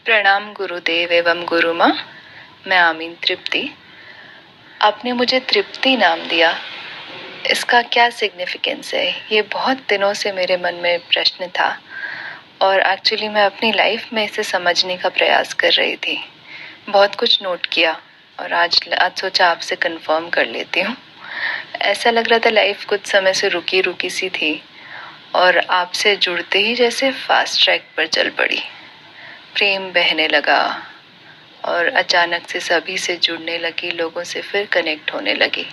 प्रणाम गुरुदेव एवं गुरु माँ। मैं आमीन तृप्ति। आपने मुझे तृप्ति नाम दिया, इसका क्या सिग्निफिकेंस है? ये बहुत दिनों से मेरे मन में प्रश्न था और एक्चुअली मैं अपनी लाइफ में इसे समझने का प्रयास कर रही थी। बहुत कुछ नोट किया और आज सोचा आपसे कंफर्म कर लेती हूँ। ऐसा लग रहा था लाइफ कुछ समय से रुकी रुकी सी थी और आपसे जुड़ते ही जैसे फास्ट ट्रैक पर चल पड़ी। प्रेम बहने लगा और अचानक से सभी से जुड़ने लगी, लोगों से फिर कनेक्ट होने लगी।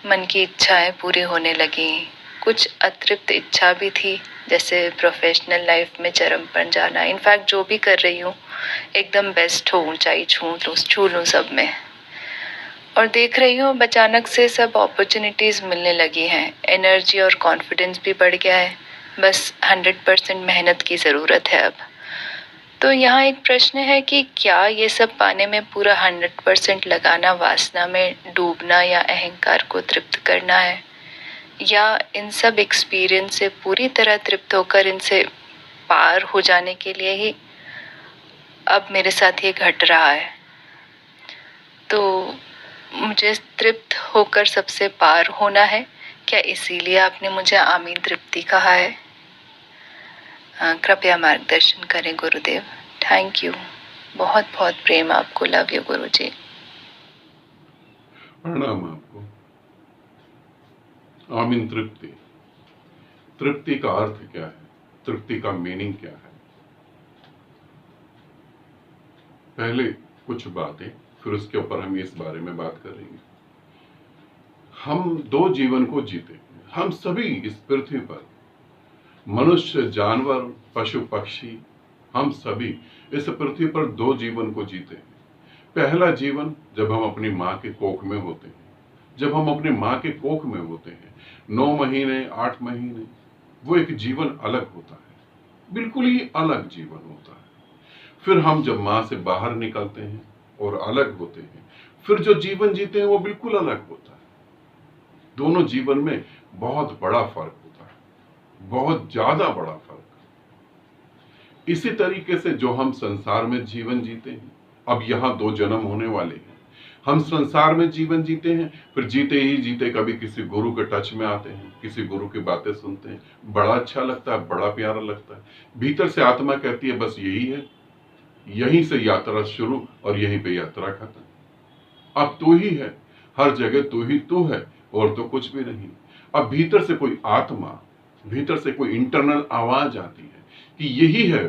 मन की इच्छाएं पूरी होने लगी। कुछ अतृप्त इच्छा भी थी, जैसे प्रोफेशनल लाइफ में चरम पर जाना। इनफैक्ट जो भी कर रही हूँ एकदम बेस्ट हो, ऊंचाई छू लूँ सब में। और देख रही हूँ अचानक से सब अपॉर्चुनिटीज़ मिलने लगी हैं। एनर्जी और कॉन्फिडेंस भी बढ़ गया है। बस 100% मेहनत की ज़रूरत है अब। तो यहाँ एक प्रश्न है कि क्या ये सब पाने में पूरा 100% लगाना वासना में डूबना या अहंकार को तृप्त करना है, या इन सब एक्सपीरियंस से पूरी तरह तृप्त होकर इनसे पार हो जाने के लिए ही अब मेरे साथ ये घट रहा है? तो मुझे तृप्त होकर सबसे पार होना है क्या? इसीलिए आपने मुझे आमीन तृप्ति कहा है? कृपया मार्गदर्शन करें गुरुदेव। Thank you. बहुत बहुत प्रेम आपको। लव यू गुरुजी। प्रणाम आपको। आमीन तृप्ति। तृप्ति का अर्थ क्या है? तृप्ति का मीनिंग क्या है? पहले कुछ बातें, फिर उसके ऊपर हम इस बारे में बात करेंगे। हम दो जीवन को जीते हैं। हम सभी इस पृथ्वी पर, मनुष्य, जानवर, पशु पक्षी, हम सभी इस पृथ्वी पर दो जीवन को जीते हैं। पहला जीवन जब हम अपनी माँ के कोख में होते हैं। जब हम अपनी माँ के कोख में होते हैं 9 महीने 8 महीने, वो एक जीवन अलग होता है, बिल्कुल ही अलग जीवन होता है। फिर हम जब माँ से बाहर निकलते हैं और अलग होते हैं, फिर जो जीवन जीते हैं वो बिल्कुल अलग होता है। दोनों जीवन में बहुत बड़ा फर्क होता है, बहुत ज्यादा बड़ा फर्क। इसी तरीके से जो हम संसार में जीवन जीते हैं, अब यहाँ 2 जन्म होने वाले हैं। हम संसार में जीवन जीते हैं, फिर जीते ही जीते कभी किसी गुरु के टच में आते हैं, किसी गुरु की बातें सुनते हैं, बड़ा अच्छा लगता है, बड़ा प्यारा लगता है। भीतर से आत्मा कहती है बस यही है, यहीं से यात्रा शुरू और यहीं पे यात्रा खत्म। अब तू ही है, हर जगह तू ही तू है और तो कुछ भी नहीं। अब भीतर से कोई आत्मा, भीतर से कोई इंटरनल आवाज आती है कि यही है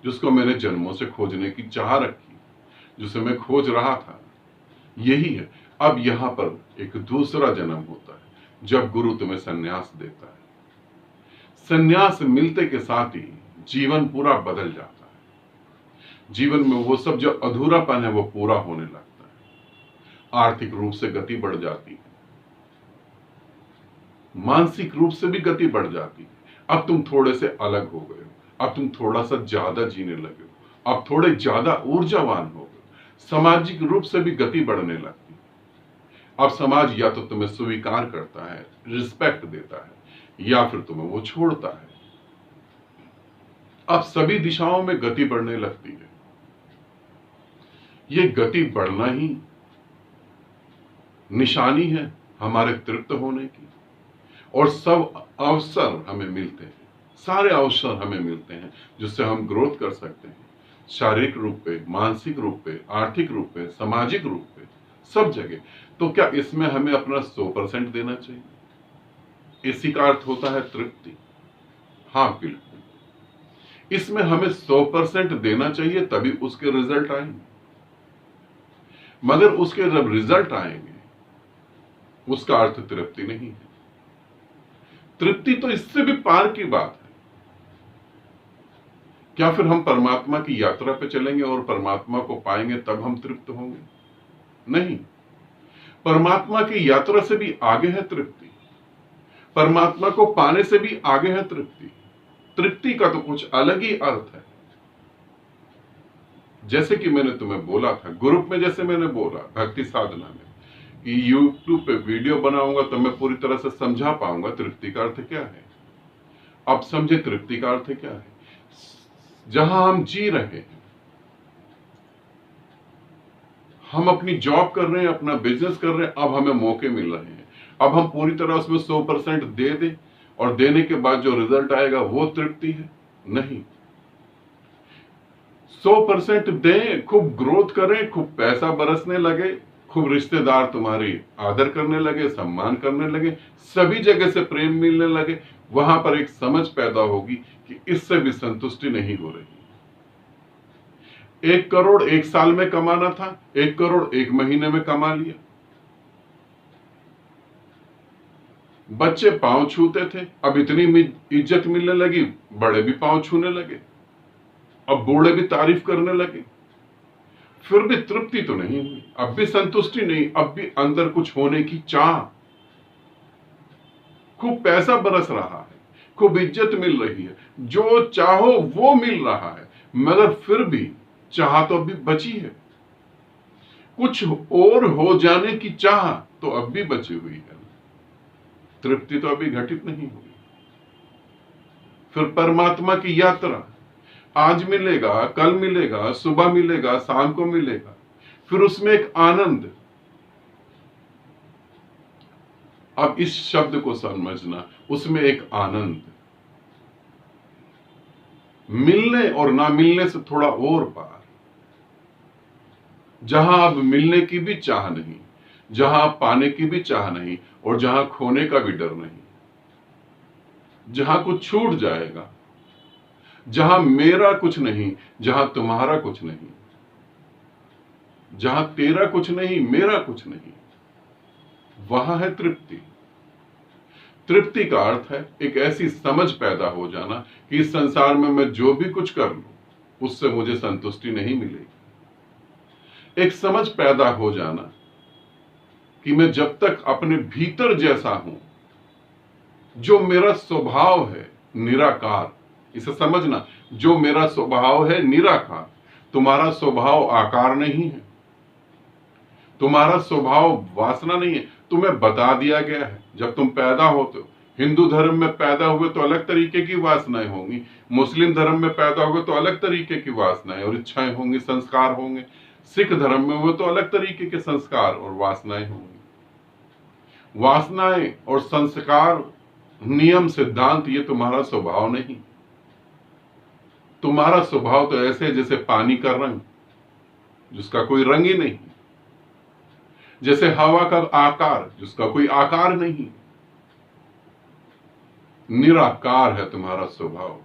जिसको मैंने जन्मों से खोजने की चाह रखी, जिसे मैं खोज रहा था, यही है। अब यहां पर एक दूसरा जन्म होता है जब गुरु तुम्हें संन्यास देता है। संन्यास मिलते के साथ ही जीवन पूरा बदल जाता है। जीवन में वो सब जो अधूरापन है वो पूरा होने लगता है। आर्थिक रूप से गति बढ़ जाती है, मानसिक रूप से भी गति बढ़ जाती है। अब तुम थोड़े से अलग हो गए हो, अब तुम थोड़ा सा ज्यादा जीने लगे हो, अब थोड़े ज्यादा ऊर्जावान हो गए। सामाजिक रूप से भी गति बढ़ने लगती है। अब समाज या तो तुम्हें स्वीकार करता है, रिस्पेक्ट देता है, या फिर तुम्हें वो छोड़ता है। अब सभी दिशाओं में गति बढ़ने लगती है। ये गति बढ़ना ही निशानी है हमारे तृप्त होने की। और सब अवसर हमें मिलते हैं, सारे अवसर हमें मिलते हैं जिससे हम ग्रोथ कर सकते हैं, शारीरिक रूप पे, मानसिक रूप पे, आर्थिक रूप पे, सामाजिक रूप पे, सब जगह। तो क्या इसमें हमें अपना 100% देना चाहिए? इसी का अर्थ होता है तृप्ति। हाँ बिल्कुल, इसमें हमें 100% देना चाहिए, तभी उसके रिजल्ट आएंगे। मगर उसके जब रिजल्ट आएंगे उसका अर्थ तृप्ति नहीं है। तृप्ति तो इससे भी पार की बात है। क्या फिर हम परमात्मा की यात्रा पे चलेंगे और परमात्मा को पाएंगे तब हम तृप्त होंगे? नहीं, परमात्मा की यात्रा से भी आगे है तृप्ति। परमात्मा को पाने से भी आगे है तृप्ति। तृप्ति का तो कुछ अलग ही अर्थ है। जैसे कि मैंने तुम्हें बोला था ग्रुप में, जैसे मैंने बोला भक्ति साधना में कि यूट्यूब पे वीडियो बनाऊंगा तो मैं पूरी तरह से समझा पाऊंगा तृप्ति का अर्थ क्या है। अब समझे तृप्ति का अर्थ क्या है। जहां हम जी रहे हैं हम अपनी जॉब कर रहे हैं, अपना बिजनेस कर रहे हैं, अब हमें मौके मिल रहे हैं, अब हम पूरी तरह उसमें 100% दे दें और देने के बाद जो रिजल्ट आएगा वो तृप्ति है? नहीं। 100% दें, खूब ग्रोथ करें, खूब पैसा बरसने लगे, खूब रिश्तेदार तुम्हारी आदर करने लगे, सम्मान करने लगे, सभी जगह से प्रेम मिलने लगे, वहां पर एक समझ पैदा होगी कि इससे भी संतुष्टि नहीं हो रही। 1 करोड़ 1 साल में कमाना था, 1 करोड़ 1 महीने में कमा लिया। बच्चे पांव छूते थे, अब इतनी इज्जत मिलने लगी, बड़े भी पांव छूने लगे, अब बूढ़े भी तारीफ करने लगे। फिर भी तृप्ति तो नहीं हुई, अब भी संतुष्टि नहीं, अब भी अंदर कुछ होने की चाह। खूब पैसा बरस रहा है, खूब इज्जत मिल रही है, जो चाहो वो मिल रहा है, मगर फिर भी चाह तो अभी बची है, कुछ और हो जाने की चाह तो अब भी बची हुई है, तृप्ति तो अभी घटित नहीं हुई। फिर परमात्मा की यात्रा, आज मिलेगा, कल मिलेगा, सुबह मिलेगा, शाम को मिलेगा, फिर उसमें एक आनंद। अब इस शब्द को समझना, उसमें एक आनंद, मिलने और ना मिलने से थोड़ा और पार, जहां अब मिलने की भी चाह नहीं, जहां पाने की भी चाह नहीं, और जहां खोने का भी डर नहीं, जहां कुछ छूट जाएगा, जहां मेरा कुछ नहीं, जहां तुम्हारा कुछ नहीं, जहां तेरा कुछ नहीं, मेरा कुछ नहीं, वहां है तृप्ति। तृप्ति का अर्थ है एक ऐसी समझ पैदा हो जाना कि इस संसार में मैं जो भी कुछ कर लूं उससे मुझे संतुष्टि नहीं मिलेगी। एक समझ पैदा हो जाना कि मैं जब तक अपने भीतर जैसा हूं, जो मेरा स्वभाव है निराकार, इसे समझना, जो मेरा स्वभाव है निराकार, तुम्हारा स्वभाव आकार नहीं है, तुम्हारा स्वभाव वासना नहीं है, तुम्हें बता दिया गया है। जब तुम पैदा होते हो, हिंदू धर्म में पैदा हुए तो अलग तरीके की वासनाएं होंगी, मुस्लिम धर्म में पैदा हुए तो अलग तरीके की वासनाएं और इच्छाएं होंगी, संस्कार होंगे, सिख धर्म में हुए तो अलग तरीके के संस्कार और वासनाएं होंगी। वासनाएं और संस्कार, नियम, सिद्धांत, ये तुम्हारा स्वभाव नहीं। तुम्हारा स्वभाव तो ऐसे जैसे पानी का रंग, जिसका कोई रंग ही नहीं, जैसे हवा का आकार, जिसका कोई आकार नहीं, निराकार है तुम्हारा स्वभाव।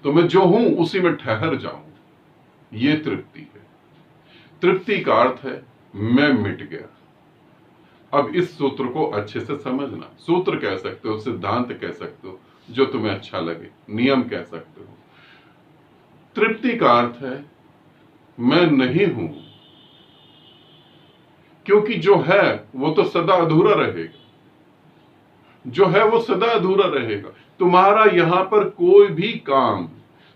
तो मैं जो हूं उसी में ठहर जाऊं, ये तृप्ति है। तृप्ति का अर्थ है मैं मिट गया। अब इस सूत्र को अच्छे से समझना, सूत्र कह सकते हो, सिद्धांत कह सकते हो, जो तुम्हें अच्छा लगे, नियम कह सकते हो। तृप्ति का अर्थ है मैं नहीं हूं, क्योंकि जो है वो तो सदा अधूरा रहेगा, जो है वो सदा अधूरा रहेगा। तुम्हारा यहां पर कोई भी काम,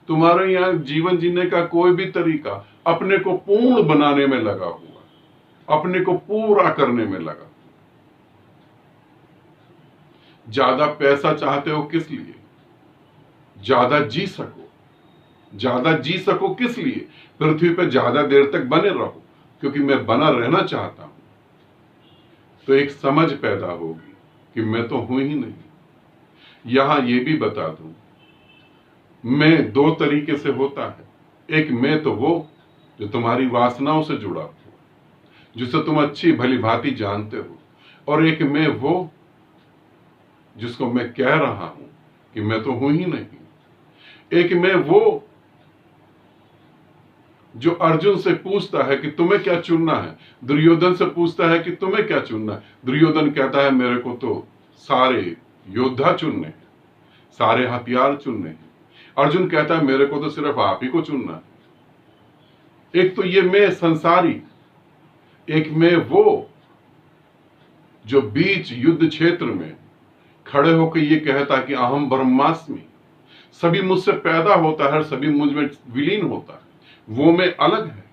तुम्हारा यहां जीवन जीने का कोई भी तरीका अपने को पूर्ण बनाने में लगा हुआ, अपने को पूरा करने में लगा। ज्यादा पैसा चाहते हो किस लिए? ज्यादा जी सको। ज्यादा जी सको किस लिए? पृथ्वी पर ज्यादा देर तक बने रहो, क्योंकि मैं बना रहना चाहता हूं। तो एक समझ पैदा होगी कि मैं तो हूं ही नहीं। यहां यह भी बता दूं, मैं दो तरीके से होता है। एक मैं तो वो जो तुम्हारी वासनाओं से जुड़ा हो, जिसे तुम अच्छी भली भांति जानते हो, और एक मैं वो जिसको मैं कह रहा हूं कि मैं तो हूं ही नहीं। एक मैं वो जो अर्जुन से पूछता है कि तुम्हें क्या चुनना है, दुर्योधन से पूछता है कि तुम्हें क्या चुनना है। दुर्योधन कहता है मेरे को तो सारे योद्धा चुनने हैं, सारे हथियार चुनने हैं। अर्जुन कहता है मेरे को तो सिर्फ आप ही को चुनना है। एक तो ये मैं संसारी, एक मैं वो जो बीच युद्ध क्षेत्र में खड़े होकर ये कहता कि अहम ब्रह्मास्मि, सभी मुझसे पैदा होता है, सभी मुझ में विलीन होता है, वो मैं अलग है।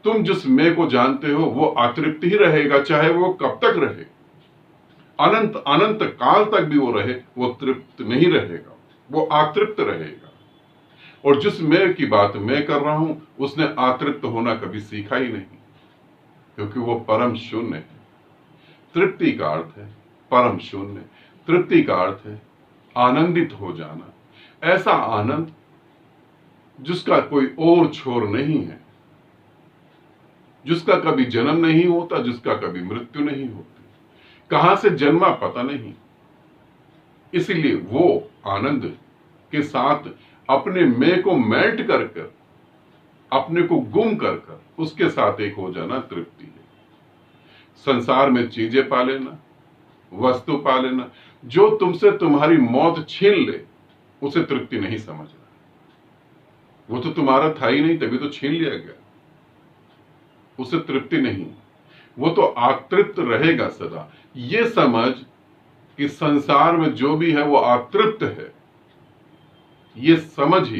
तुम जिस मैं को जानते हो वो अतृप्त ही रहेगा, चाहे वो कब तक रहे, अनंत अनंत काल तक भी वो रहे, वो तृप्त नहीं रहेगा, वो अतृप्त रहेगा। और जिस मैं की बात मैं कर रहा हूं उसने अतृप्त होना कभी सीखा ही नहीं, क्योंकि वो परम शून्य है। तृप्ति का अर्थ है परम शून्य, तृप्ति का अर्थ है आनंदित हो जाना, ऐसा आनंद जिसका कोई और छोर नहीं है, जिसका कभी जन्म नहीं होता, जिसका कभी मृत्यु नहीं होती, कहां से जन्मा पता नहीं। इसलिए वो आनंद के साथ अपने मैं को मेल्ट कर कर, अपने को गुम कर कर उसके साथ एक हो जाना तृप्ति है। संसार में चीजें पा लेना, वस्तु पा लेना, जो तुमसे तुम्हारी मौत छीन ले उसे तृप्ति नहीं समझना। वो तो तुम्हारा था ही नहीं, तभी तो छीन लिया गया, उसे तृप्ति नहीं, वो तो अतृप्त रहेगा सदा। ये समझ कि संसार में जो भी है वो अतृप्त है, ये समझ ही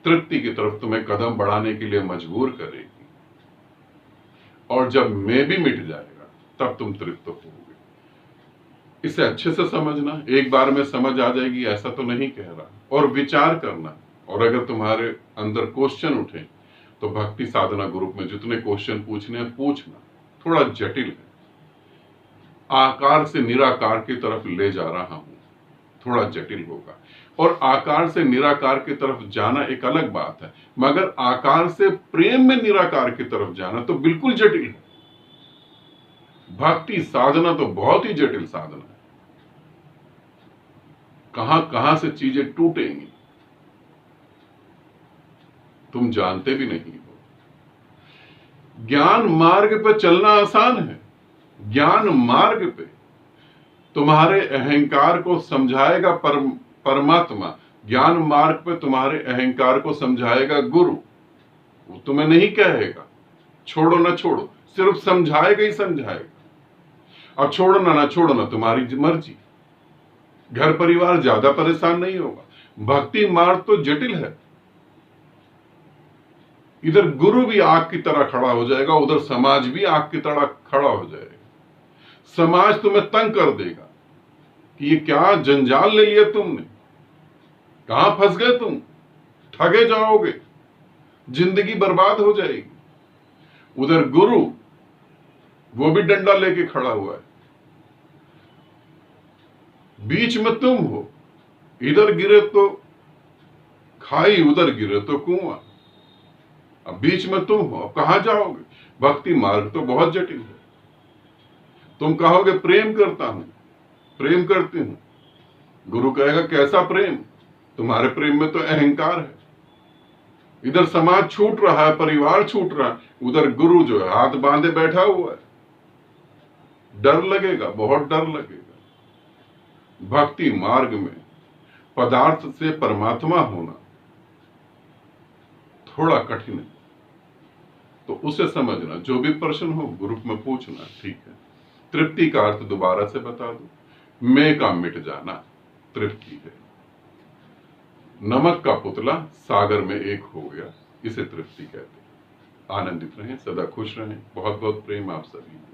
तृप्ति की तरफ तुम्हें कदम बढ़ाने के लिए मजबूर करेगी। और जब मैं भी मिट जाएगा तब तुम तृप्त होगे। इसे अच्छे से समझना, एक बार में समझ आ जाएगी ऐसा तो नहीं कह रहा, और विचार करना। और अगर तुम्हारे अंदर क्वेश्चन उठे तो भक्ति साधना ग्रुप में जितने क्वेश्चन पूछने हैं पूछना, थोड़ा जटिल है, आकार से निराकार की तरफ ले जा रहा हूं, थोड़ा जटिल होगा। और आकार से निराकार की तरफ जाना एक अलग बात है, मगर आकार से प्रेम में निराकार की तरफ जाना तो बिल्कुल जटिल है। भक्ति साधना तो बहुत ही जटिल साधना है, कहां कहां से चीजें टूटेंगी तुम जानते भी नहीं हो। ज्ञान मार्ग पर चलना आसान है, ज्ञान मार्ग पे तुम्हारे अहंकार को समझाएगा परमात्मा, ज्ञान मार्ग पे तुम्हारे अहंकार को समझाएगा गुरु। वो तुम्हें नहीं कहेगा छोड़ो ना छोड़ो, सिर्फ समझाएगा ही समझाएगा। अब छोड़ना ना छोड़ना तुम्हारी मर्जी, घर परिवार ज्यादा परेशान नहीं होगा। भक्ति मार्ग तो जटिल है, इधर गुरु भी आग की तरह खड़ा हो जाएगा, उधर समाज भी आग की तरह खड़ा हो जाएगा। समाज तुम्हें तंग कर देगा कि ये क्या जंजाल ले लिया तुमने, कहां फंस गए तुम, ठगे जाओगे, जिंदगी बर्बाद हो जाएगी। उधर गुरु वो भी डंडा लेके खड़ा हुआ है, बीच में तुम हो, इधर गिरे तो खाई, उधर गिरे तो कुआं, अब बीच में तुम हो, अब कहां जाओगे। भक्ति मार्ग तो बहुत जटिल है। तुम कहोगे प्रेम करता हूं, प्रेम करती हूं, गुरु कहेगा कैसा प्रेम, तुम्हारे प्रेम में तो अहंकार है। इधर समाज छूट रहा है, परिवार छूट रहा है, उधर गुरु जो है हाथ बांधे बैठा हुआ है। डर लगेगा, बहुत डर लगेगा। भक्ति मार्ग में पदार्थ से परमात्मा होना थोड़ा कठिन है, तो उसे समझना। जो भी प्रश्न हो ग्रुप में पूछना, ठीक है। तृप्ति का अर्थ दोबारा से बता दो, मैं का मिट जाना तृप्ति है। नमक का पुतला सागर में एक हो गया, इसे तृप्ति कहते हैं। आनंदित रहें, सदा खुश रहें। बहुत बहुत प्रेम आप सभी को।